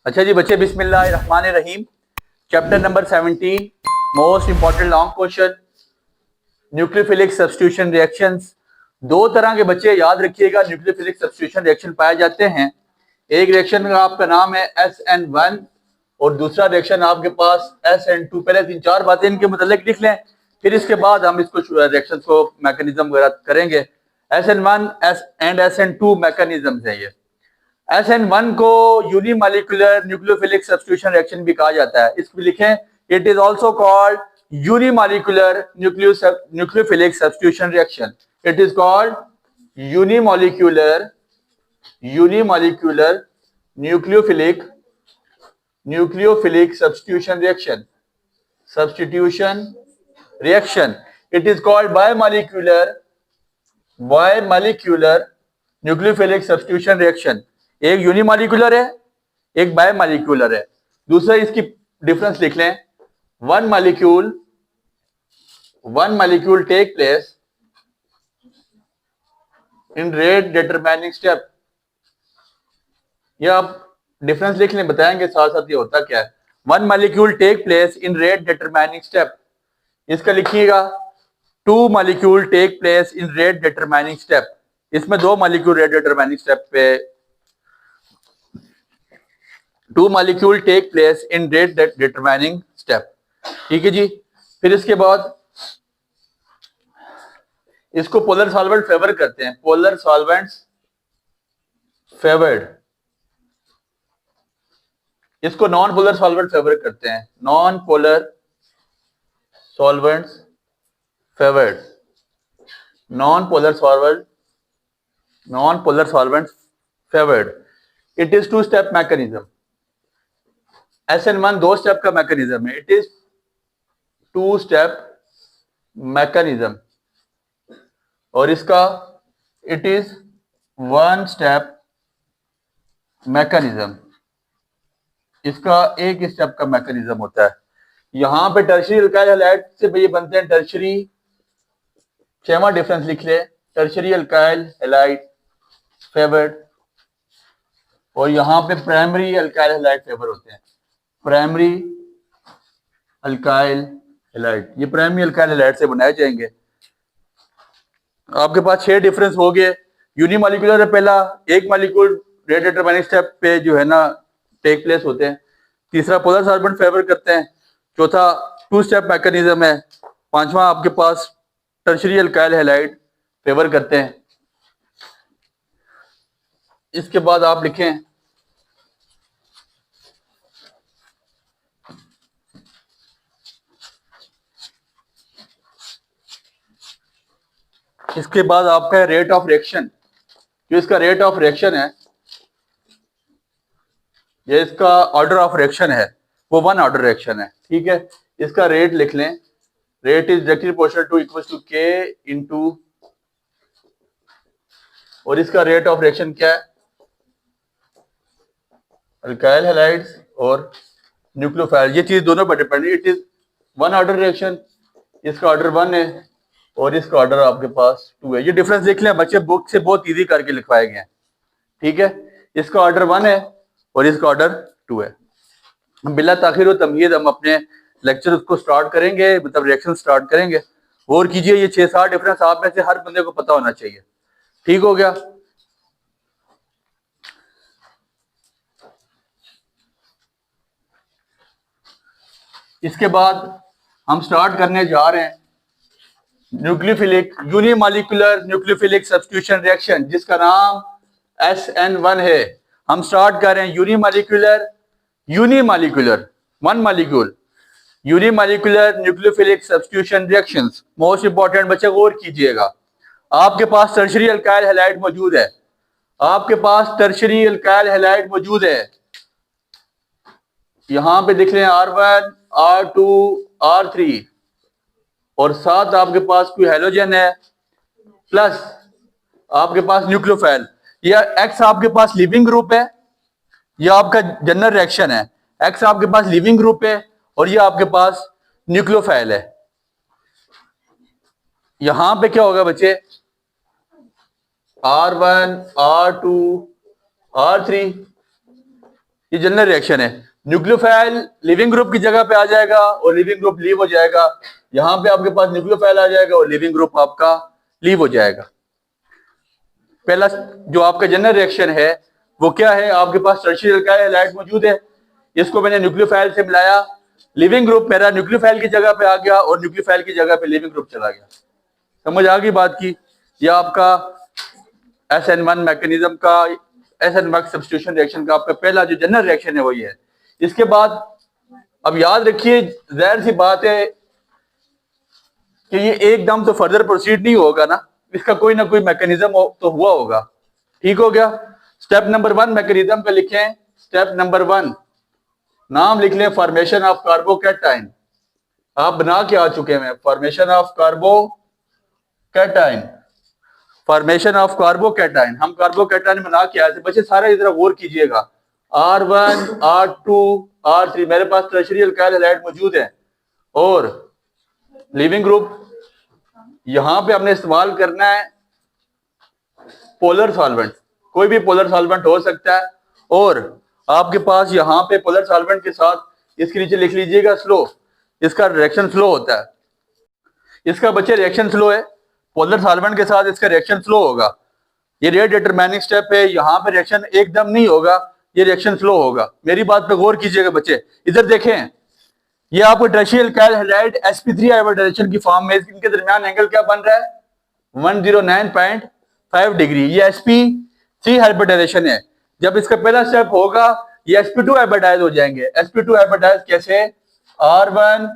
अच्छा जी बच्चे, बिस्मिल्लाहिर्रहमानिर्रहीम। Chapter number 17, most important long question, nucleophilic substitution reactions. दो तरह के बच्चे याद रखिएगा न्यूक्लियोफिलिक सब्स्टिट्यूशन रिएक्शन पाए जाते हैं। एक रिएक्शन का आपका नाम है SN1 और दूसरा रिएक्शन आपके पास SN2। पहले तीन चार बातें इनके मुतालिक लिख लें, फिर इसके बाद हम इसको रिएक्शन को मैकेनिज्म वगैरह करेंगे। SN1 एंड SN2 मैकेनिज्म है ये। SN1 को यूनिमॉलिक्यूलर न्यूक्लियोफिलिक सब्स्टिट्यूशन रिएक्शन भी कहा जाता है। इसको लिखें, it is also called unimolecular nucleophilic substitution reaction. It is called unimolecular nucleophilic substitution reaction. It is called biomolecular nucleophilic substitution reaction. एक यूनिमॉलिक्यूलर है, एक बायोमॉलिक्यूलर है। दूसरा इसकी डिफरेंस लिख लें, one molecule take place in rate determining step. ये आप डिफरेंस लिख लें, बताएंगे साथ साथ ये होता क्या है। One molecule take place in rate determining step. इसका लिखिएगा, two molecule take place in rate determining step. इसमें दो मॉलिक्यूल रेट डिटरमाइनिंग स्टेप पे, two molecule take place in rate determining step. ठीक है जी। फिर इसके बाद इसको पोलर सॉल्वेंट फेवर करते हैं, पोलर सॉल्वेंट्स फेवर्ड। इसको नॉन पोलर सॉल्वेंट फेवर करते हैं, non polar solvents favoured. Non polar solvents favoured. It is two step mechanism. SN1 दो स्टेप का मैकेनिज्म है। It is two step mechanism और इसका it is one step mechanism. इसका एक स्टेप का मैकेनिज्म होता है। यहां पे टर्शरी अल्काइल हैलाइड से ये बनते हैं टर्शरी। छवा डिफरेंस लिख ले, टर्शरी अल्काइल हैलाइड फेवर्ड और यहां पे प्राइमरी अल्काइल हैलाइड फेवर होते हैं। प्राइमरी अल्काइल हैलाइड, ये प्राइमरी अल्काइल हैलाइड से बनाए जाएंगे। आपके पास 6 डिफरेंस हो गए। यूनिमॉलिक्यूलर है पहला, एक मॉलिक्यूल रेट डिटरमाइनिंग स्टेप पे जो है ना टेक प्लेस होते हैं। तीसरा पोलर सॉल्वेंट फेवर करते हैं। चौथा टू स्टेप मैकेनिज्म है। पांचवा आपके पास टर्शरी अल्काइल हैलाइड फेवर करते हैं। इसके बाद आप लिखें, इसके बाद आपका रेट ऑफ रिएक्शन। जो इसका रेट ऑफ रिएक्शन है, ये इसका ऑर्डर ऑफ रिएक्शन है, वो वन ऑर्डर रिएक्शन है। ठीक है, इसका रेट लिख लें, rate is directly proportional to equals to K into, और इसका रेट ऑफ रिएक्शन क्या है, अल्काइल हैलाइड्स और न्यूक्लियोफाइल, ये चीज दोनों पर डिपेंड है। It is one order reaction, इसका ऑर्डर 1 है और इसका ऑर्डर आपके पास 2 है। ये डिफरेंस देख लें बच्चे, बुक से बहुत इजी करके लिखवाए गए हैं। ठीक है, इसका ऑर्डर 1 है और इसका ऑर्डर 2 है। बिला ताखिर व तमहीद हम अपने लेक्चर को स्टार्ट करेंगे, मतलब रिएक्शन स्टार्ट करेंगे। और कीजिए, ये 6-7 डिफरेंस आप में से हर बंदे को पता होना चाहिए। ठीक हो गया। इसके बाद हम स्टार्ट करने जा रहे हैं nucleophilic unimolecular nucleophilic substitution reaction, जिसका नाम SN1 है। हम स्टार्ट कर रहे हैं unimolecular one molecule unimolecular nucleophilic substitution reactions. Most important बच्चे गौर कीजिएगा, आपके पास टर्शरी अल्काइल हैलाइड मौजूद है। आपके पास टर्शरी अल्काइल हैलाइड मौजूद है। यहां पे देख लें R1, R2, R3 और साथ आपके पास कोई हेलोजन है, प्लस आपके पास न्यूक्लियोफाइल। या X आपके पास लिविंग ग्रुप है, यह आपका जनरल रिएक्शन है। X आपके पास लिविंग ग्रुप है और ये आपके पास न्यूक्लियोफाइल है। यहां पे क्या होगा बच्चे, R1, R2, R3 ये जनरल रिएक्शन है। न्यूक्लियोफाइल लिविंग ग्रुप की जगह पे आ जाएगा और लिविंग ग्रुप लीव हो जाएगा। यहां पे आपके पास न्यूक्लियोफाइल आ जाएगा और लिविंग ग्रुप आपका लीव हो जाएगा। पहला जो आपका जनरल रिएक्शन है वो क्या है, आपके पास टर्शियरी अल्काइल हैलाइड मौजूद है, इसको मैंने न्यूक्लियोफाइल से मिलाया, लिविंग ग्रुप मेरा न्यूक्लियोफाइल की जगह पे आ गया और न्यूक्लियोफाइल की जगह पे लिविंग ग्रुप चला गया। समझ आ गई बात की? यह आपका SN1 मैकेनिज्म का, SN1 सब्स्टिट्यूशन रिएक्शन का आपका पहला जो जनरल रिएक्शन है वही है। इसके बाद अब याद रखिए, जाहिर सी बात है कि ये एकदम तो फर्दर प्रोसीड नहीं होगा ना, इसका कोई ना कोई मैकेनिज्म तो हुआ होगा। ठीक हो गया? स्टेप नंबर 1 मैकेनिज्म का लिखें। स्टेप नंबर 1 नाम लिख लें, फॉर्मेशन ऑफ कार्बोकैटायन। आप बना के आ चुके हैं, formation of carbocation, formation of carbocation. हम कार्बोकैटायन बना के आए थे बच्चे, सारा इधर गौर कीजिएगा। R1 R2 R3 मेरे पास टर्शियरी अल्काइल हैलाइड मौजूद है और लिविंग ग्रुप यहां पे हमने इस्तेमाल करना है पोलर सॉल्वेंट, कोई भी पोलर सॉल्वेंट हो सकता है। और आपके पास यहां पे पोलर सॉल्वेंट के साथ इसके नीचे लिख लीजिएगा स्लो, इसका रिएक्शन स्लो होता है। इसका बच्चे रिएक्शन स्लो है, पोलर सॉल्वेंट के साथ इसका रिएक्शन स्लो होगा। ये रेट डिटरमाइनिंग स्टेप है, यहाँ पे रिएक्शन एकदम नहीं होगा, ये रिएक्शन स्लो होगा। मेरी बात पे गौर कीजिएगा बच्चे, इधर देखें, ये आपको tertiary alkyl halide sp3 hybridization की फॉर्म में, इनके दरमियान एंगल क्या बन रहा है 109.5 डिग्री। ये sp3 हाइब्रिडाइजेशन है। जब इसका पहला स्टेप होगा ये sp2 हाइब्रिडाइज हो जाएंगे। sp2 हाइब्रिडाइज कैसे? R1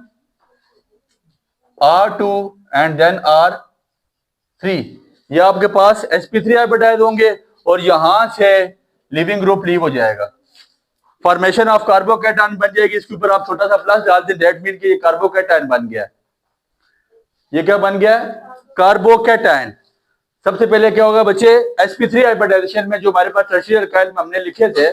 R2 and then R3, ये आपके पास sp3 हाइब्रिडाइज होंगे और यहां से लिविंग ग्रुप लीव हो जाएगा। फॉर्मेशन ऑफ कार्बोकैटायन बन जाएगी, इसके ऊपर आप छोटा सा प्लस डाल दें, दैट मीन कि ये कार्बोकैटायन बन गया। ये क्या बन गया? कार्बोकैटायन। सबसे पहले क्या होगा बच्चे, sp3 हाइब्रिडाइजेशन में जो हमारे पास टर्शियरी अल्काइल में हमने लिखे थे,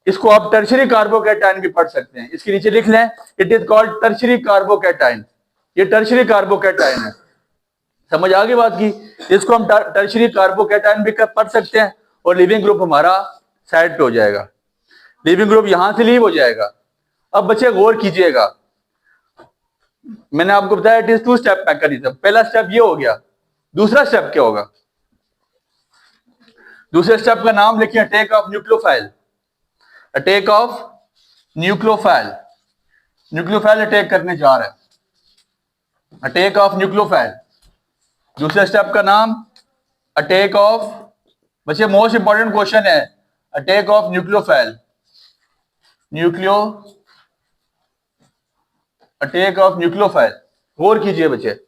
इसको आप टर्शियरी कार्बोकैटायन भी पढ़ सकते हैं। इसके नीचे लिख लें, it is called tertiary carbocation. ये टर्शियरी कार्बोकैटायन है। समझ आ गई बात की? इसको हम टर्शियरी कार्बोकैटायन भी पढ़ सकते हैं और लिविंग ग्रुप हमारा साइड पे हो जाएगा, लिविंग ग्रुप यहां से लीव हो जाएगा। अब बच्चे गौर कीजिएगा, मैंने आपको बताया इट इज 2 स्टेप मैकेनिज्म। पहला स्टेप ये हो गया। दूसरा स्टेप क्या होगा? दूसरे स्टेप का नाम लिखिए attack of nucleophile. Attack of nucleophile, nucleophile attack करने जा रहा है, अटैक ऑफ न्यूक्लियोफाइल। दूसरे स्टेप का नाम अटैक ऑफ, बच्चे मोस्ट इंपॉर्टेंट क्वेश्चन है, attack of nucleophile, attack of nucleophile. गौर कीजिए बच्चे,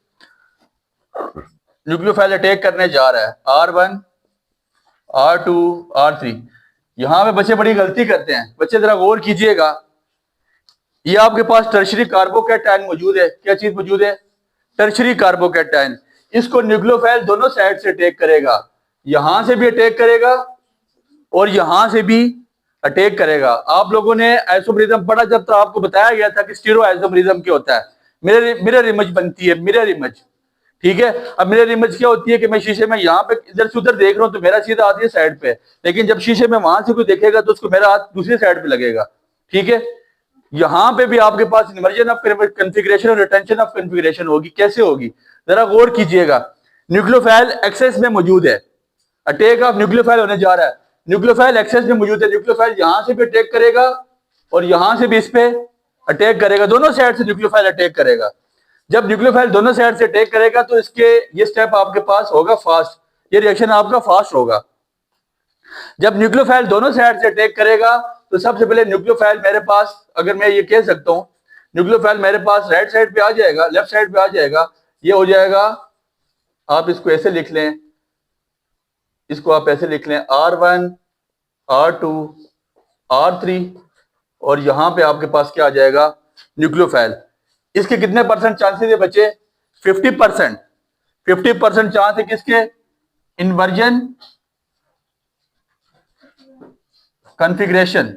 न्यूक्लियोफाइल अटैक करने जा रहा है, R1 R2 R3। यहां पे बच्चे बड़ी गलती करते हैं, बच्चे जरा गौर कीजिएगा। ये आपके पास टर्शियरी कार्बोकैटायन मौजूद है। क्या चीज मौजूद है? Tertiary carbocation. इसको न्यूक्लियोफाइल दोनों साइड से अटैक करेगा, यहां से भी अटैक करेगा और यहां से भी अटैक करेगा। आप लोगों ने आइसोमरिज्म पढ़ा जब, तो आपको बताया गया था कि स्टीरो आइसोमरिज्म क्या होता है। मिरर इमेज बनती है, मिरर इमेज। ठीक है, अब मिरर इमेज क्या होती है कि मैं शीशे में यहाँ पे इधर से उधर देख रहा हूँ तो मेरा सीधा आती है साइड पे, लेकिन जब शीशे में वहां से कोई देखेगा तो उसको मेरा हाथ दूसरी साइड पे लगेगा। ठीक है, यहां पे भी आपके पास इन्वर्जन ऑफ कॉन्फ़िगरेशन और रिटेंशन ऑफ कॉन्फ़िगरेशन होगी। कैसे होगी जरा गौर कीजिएगा। न्यूक्लियोफाइल एक्सेस में मौजूद है, अटैक ऑफ न्यूक्लियोफाइल होने जा रहा है। न्यूक्लियोफाइल एक्सेस में मौजूद है, न्यूक्लियोफाइल यहां से भी अटैक करेगा और यहां से भी इस पे अटैक करेगा, दोनों साइड से न्यूक्लियोफाइल अटैक करेगा। जब न्यूक्लियोफाइल दोनों साइड से अटैक करेगा तो इसके ये स्टेप आपके पास होगा फास्ट, ये रिएक्शन आपका फास्ट होगा। जब न्यूक्लियोफाइल दोनों साइड से अटैक करेगा तो सबसे पहले न्यूक्लियोफाइल मेरे पास, अगर मैं ये कह सकता हूं, न्यूक्लियोफाइल मेरे पास राइट साइड पे आ जाएगा, लेफ्ट साइड पे आ जाएगा। ये हो जाएगा, आप इसको ऐसे लिख लें, इसको आप ऐसे लिख लें, R1 R2 R3 और यहां पे आपके पास क्या आ जाएगा? न्यूक्लियोफाइल। इसके कितने परसेंट चांसेस है बच्चे? 50%। 50% चांस है किसके? इन्वर्जन कॉन्फ़िगरेशन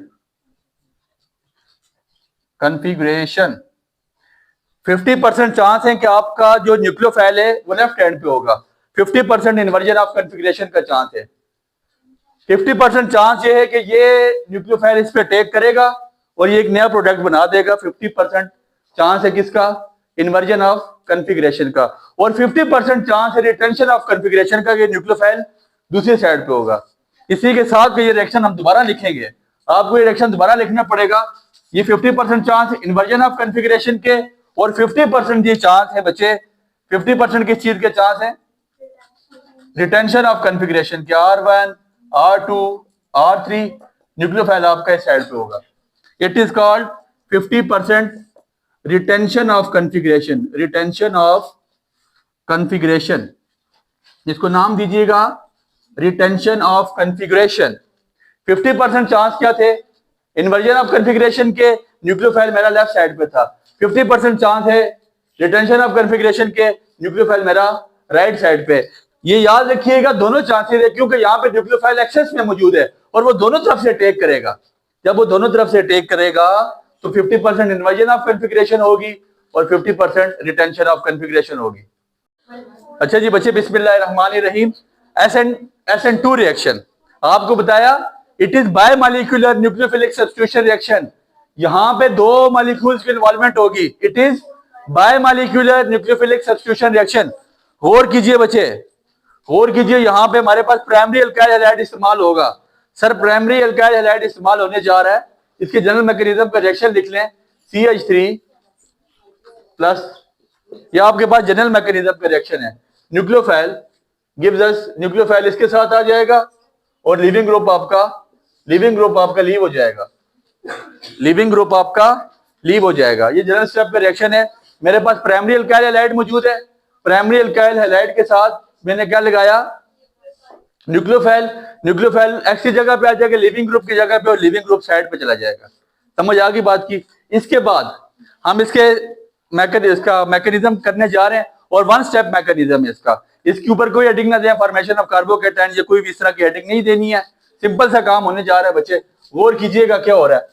50% चांस है कि आपका जो न्यूक्लियोफाइल है वो लेफ्ट हैंड पे होगा। 50% इन्वर्जन ऑफ कॉन्फ़िगरेशन का चांस है। 50% चांस ये है कि ये न्यूक्लियोफाइल इस पे अटैक करेगा और ये एक नया प्रोडक्ट बना देगा। 50% चांस है किसका? इन्वर्जन ऑफ कॉन्फ़िगरेशन का। और 50% चांस है रिटेंशन ऑफ कॉन्फ़िगरेशन का, कि न्यूक्लियोफाइल दूसरी साइड पे होगा। इसी के साथ ये रिएक्शन हम दोबारा लिखेंगे, आपको ये रिएक्शन दोबारा लिखना पड़ेगा। ये 50% चांस इन्वर्जन ऑफ कॉन्फ़िगरेशन के, और 50% ये चांस है बच्चे, 50% किस चीज के चांस है? रिटेंशन ऑफ कॉन्फ़िगरेशन के। R1, R2, R3 न्यूक्लियोफाइल आपका इस साइड पे होगा। It is called 50% retention of configuration. Retention of configuration, इसको नाम दीजिएगा रिटेंशन ऑफ कॉन्फ़िगरेशन। 50% चांस क्या थे? इन्वर्जन ऑफ कॉन्फ़िगरेशन के, न्यूक्लियोफाइल मेरा लेफ्ट साइड पे था। 50% चांस है रिटेंशन ऑफ कॉन्फ़िगरेशन के, न्यूक्लियोफाइल मेरा राइट साइड पे। ये याद रखिएगा, दोनों चांसेस है, क्योंकि यहाँ पे न्यूक्लियोफाइल एक्सेस में मौजूद है और वो दोनों तरफ से अटैक करेगा। जब वो दोनों तरफ से अटैक करेगा तो 50% इन्वर्जन ऑफ कॉन्फ़िगरेशन होगी और 50% रिटेंशन ऑफ कॉन्फ़िगरेशन होगी। अच्छा जी बच्चे, बिस्मिल्लाहिर्रहमानिर्रहीम। SN2 रिएक्शन आपको बताया, it is bimolecular nucleophilic substitution reaction. यहां पे दो मॉलिक्यूल्स की इन्वॉल्वमेंट होगी। It is bimolecular nucleophilic substitution reaction. गौर कीजिए बच्चे, गौर कीजिए, यहां पे हमारे पास प्राइमरी अल्काइल हैलाइड इस्तेमाल होगा। सर प्राइमरी अल्काइल हैलाइड इस्तेमाल होने जा रहा है, इसके जनरल मैकेनिज्म का रिएक्शन लिख लें, CH3 प्लस, ये आपके पास जनरल मैकेनिज्म का रिएक्शन है। न्यूक्लियोफाइल गिव्स अस, न्यूक्लियोफाइल इसके साथ आ जाएगा और लिविंग ग्रुप आपका लीव हो जाएगा। लिविंग ग्रुप आपका लीव हो जाएगा। ये जनरल स्टेप का रिएक्शन है। मेरे पास प्राइमरी अल्काइल हैलाइड मौजूद है। प्राइमरी अल्काइल हैलाइड के साथ मैंने क्या लगाया? न्यूक्लियोफाइल। न्यूक्लियोफाइल एक्स की जगह पे आ जाएगा लिविंग ग्रुप की जगह पे, और लिविंग ग्रुप साइड पे चला जाएगा। समझ आ गई बात की? इसके बाद हम इसके मैकेनिज्म करने जा रहे हैं, और वन स्टेप मैकेनिज्म है इसका। इसके ऊपर कोई हेडिंग ना दें, फॉर्मेशन ऑफ कार्बोकेटायन, ये कोई भी इस तरह की हेडिंग नहीं देनी है। सिंपल सा काम होने जा रहा है बच्चे। गौर कीजिएगा क्या हो रहा है।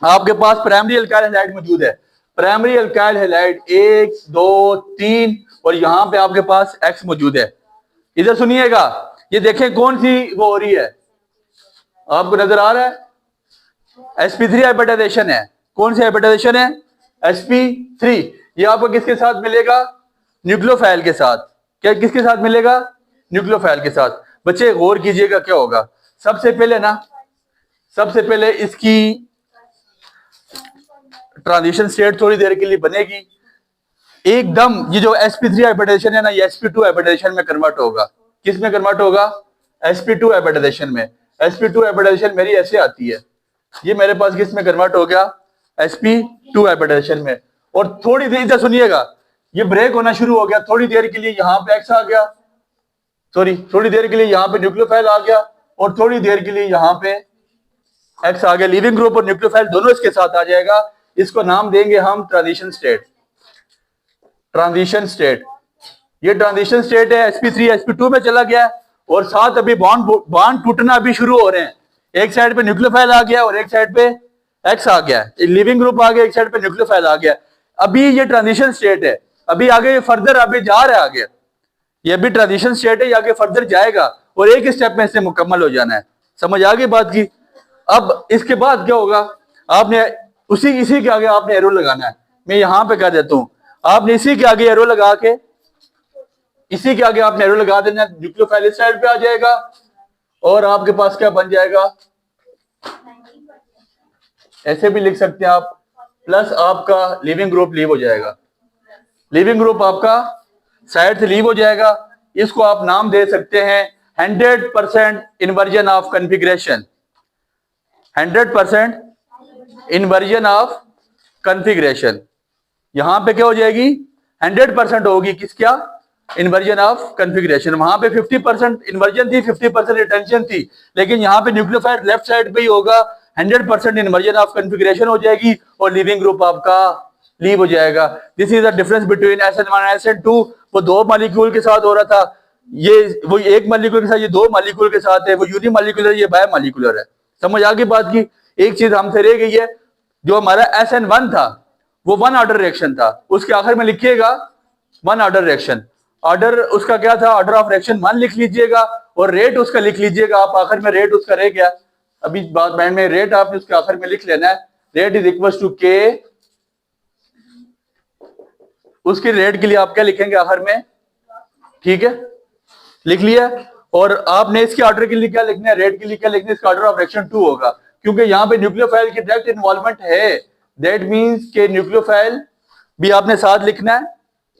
आपके पास प्राइमरी अल्काइल हैलाइड मौजूद है। प्राइमरी अल्काइल हैलाइड 1, 2, 3 और यहां पे आपके पास X मौजूद है। इधर सुनिएगा, ये देखें कौन सी वो हो रही है, आपको नजर आ रहा है? sp3 हाइब्रिडाइजेशन है। कौन सी हाइब्रिडाइजेशन है? sp3। ये आपको किसके साथ मिलेगा? न्यूक्लियोफाइल के साथ। क्या किसके साथ मिलेगा? न्यूक्लियोफाइल के साथ। बच्चे गौर कीजिएगा क्या होगा। सबसे पहले इसकी ट्रांजिशन स्टेट थोड़ी देर के लिए बनेगी। एकदम ये जो sp3 हाइब्रिडाइजेशन है ना, ये sp2 हाइब्रिडाइजेशन में कन्वर्ट होगा। किस में कन्वर्ट होगा? sp2 हाइब्रिडाइजेशन में। sp2 हाइब्रिडाइजेशन मेरी ऐसे आती है, ये मेरे पास किस में कन्वर्ट हो गया? sp2 हाइब्रिडाइजेशन में। और थोड़ी देर इधर सुनिएगा, ये ब्रेक होना शुरू हो गया। थोड़ी देर के लिए यहाँ पे X आ गया, थोड़ी देर के लिए यहाँ पे न्यूक्लियोफाइल आ गया, और थोड़ी देर के लिए यहाँ पे X आ गया। लिविंग ग्रुप और न्यूक्लियोफाइल दोनों इसके साथ आ जाएगा। इसको नाम देंगे हम ट्रांजिशन स्टेट। ट्रांजिशन स्टेट, ये ट्रांजिशन स्टेट है। sp3 sp2 में चला गया, और साथ अभी बॉन्ड टूटना अभी शुरू हो रहे हैं। एक साइड पे न्यूक्लियोफाइल आ गया और एक साइड पे X आ गया। लिविंग ग्रुप आ गया, एक साइड पे न्यूक्लियोफाइल आ गया। अभी ये ट्रांजिशन स्टेट है। अभी आगे फर्दर अभी जा रहा है आगे, ये अभी ट्रांजिशन स्टेट है, ये आगे फर्दर जाएगा और एक स्टेप में इससे मुकम्मल हो जाना है। समझ आ गई बात की? अब इसके बाद क्या होगा? आपने इसी के आगे आपने एरो लगाना है। मैं यहां पे कर देता हूं, आपने इसी के आगे एरो लगा के, इसी के आगे आपने एरो लगा देना। न्यूक्लियोफाइल इस साइड पे आ जाएगा और आपके पास क्या बन जाएगा? ऐसे भी लिख सकते हैं आप, प्लस आपका लिविंग ग्रुप लीव हो जाएगा। लिविंग ग्रुप आपका साइड से लीव हो जाएगा। इसको आप नाम दे सकते हैं 100% inversion of configuration. 100% inversion of configuration. यहां पे क्या हो जाएगी? 100% होगी किसका? Inversion of configuration. वहां पे 50% इन्वर्जन थी, 50% रिटेंशन थी, लेकिन यहाँ पे न्यूक्लियोफाइल लेफ्ट साइड पे ही होगा। 100% इन्वर्जन ऑफ कॉन्फ़िगरेशन हो जाएगी और लिविंग ग्रुप आपका लीव हो जाएगा। This is the difference between SN1 और SN2। वो दो मॉलिक्यूल के साथ हो रहा था, ये वो एक मॉलिक्यूल के साथ, ये दो मॉलिक्यूल के साथ है। वो यूनिमॉलिक्यूलर, ये बायोमॉलिक्यूलर है। समझ आ गई बात की? एक चीज हमसे रह गई है, जो हमारा SN1 था वो वन ऑर्डर रिएक्शन था, उसके आखिर में लिखिएगा वन ऑर्डर रिएक्शन। ऑर्डर उसका क्या था, ऑर्डर ऑफ रिएक्शन 1 लिख लीजिएगा और रेट उसका लिख लीजिएगा आप आखिर में, रेट उसका रह गया अभी बात बैंड में, रेट आपने उसके आखिर में लिख लेना है, रेट इज इक्वल टू के, उसके रेट के लिए आप क्या लिखेंगे आखिर में, ठीक है लिख लिया। और आपने इसके ऑर्डर के लिए क्या लिखना है, रेट के लिए क्या लिखना है, इसका ऑर्डर ऑफ रिएक्शन 2 होगा क्योंकि यहाँ पे न्यूक्लियोफाइल की डायरेक्ट इन्वॉल्वमेंट है, दैट मींस के न्यूक्लियोफाइल भी आपने साथ लिखना है,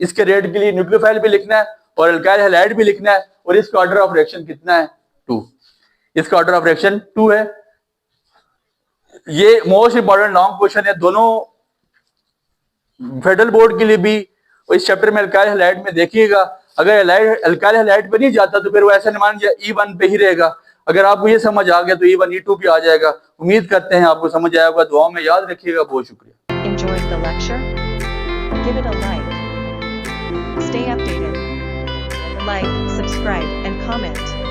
इसके रेट के लिए न्यूक्लियोफाइल भी लिखना है और अल्काइल हैलाइड भी लिखना है और इसका ऑर्डर ऑफ रिएक्शन कितना है 2, इसका ऑर्डर ऑफ रिएक्शन 2 है। ये मोस्ट इंपॉर्टेंट लॉन्ग क्वेश्चन है दोनों फेडरल बोर्ड के लिए भी। इस चैप्टर में अल्काइल हैलाइड में देखिएगा, अगर अल्काइल हैलाइड पे नहीं जाता तो फिर वो ऐसा मान E1 पे ही रहेगा, अगर आपको ये समझ आ गया तो E1 E2 पे आ जाएगा। उम्मीद करते हैं आपको समझ आया होगा, दुआओं में याद रखिएगा, बहुत शुक्रिया। Enjoyed the lecture? Give it a like. Stay updated. Like, subscribe, and comment.